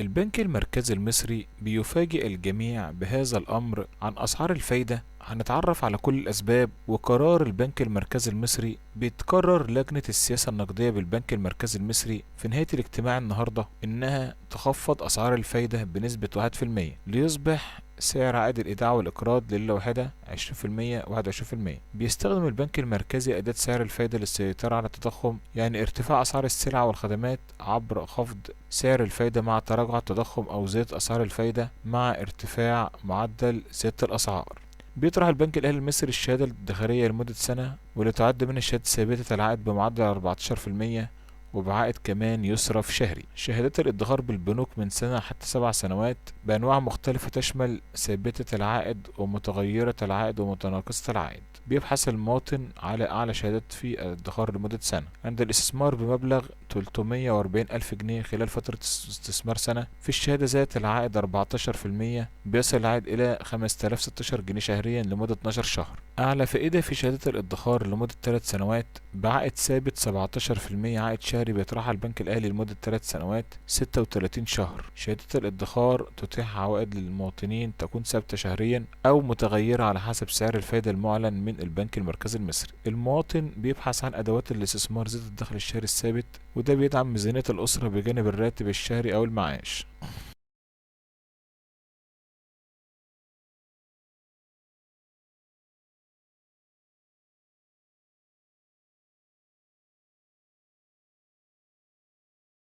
البنك المركزي المصري بيفاجئ الجميع بهذا الأمر عن أسعار الفايدة. هنتعرف على كل الأسباب وقرار البنك المركزي المصري. بتقرر لجنة السياسة النقدية بالبنك المركزي المصري في نهاية الاجتماع النهاردة إنها تخفض أسعار الفايدة بنسبة 1% ليصبح سعر عائد الإيداع والإقراض ليلة واحدة 20% 21%. بيستخدم البنك المركزي أداة سعر الفايدة للسيطرة على التضخم، يعني ارتفاع أسعار السلع والخدمات عبر خفض سعر الفايدة مع تراجع التضخم أو زيادة أسعار الفايدة مع ارتفاع معدل زيادة الأسعار. بيطرح البنك الأهلي المصري الشهادة الادخارية لمدة سنة، واللي تعد من الشهادة ثابتة العائد بمعدل 14% وبعائد كمان يصرف شهري. شهادات الادخار بالبنوك من سنة حتى 7 سنوات بأنواع مختلفة تشمل ثابتة العائد ومتغيرة العائد ومتناقصة العائد. بيبحث المواطن على أعلى شهادات في الادخار لمدة سنة عند الاستثمار بمبلغ 340 ألف جنيه خلال فترة استثمار سنة. في الشهادة ذات العائد 14% بيصل العائد إلى 5016 جنيه شهريا لمدة 12 شهر. أعلى فائدة في شهادة الادخار لمدة 3 سنوات بعائد ثابت 17% عائد شهري بيطرحها البنك الأهلي لمدة 3 سنوات 36 شهر. شهادة الادخار تتيح عوائد للمواطنين تكون ثابتة شهريا أو متغيرة على حسب سعر الفائدة المعلن من البنك المركزي المصري. المواطن بيبحث عن أدوات الاستثمار ذات الدخل الشهري الثابت، وده بيدعم ميزانية الأسرة بجانب الراتب الشهري أو المعاش.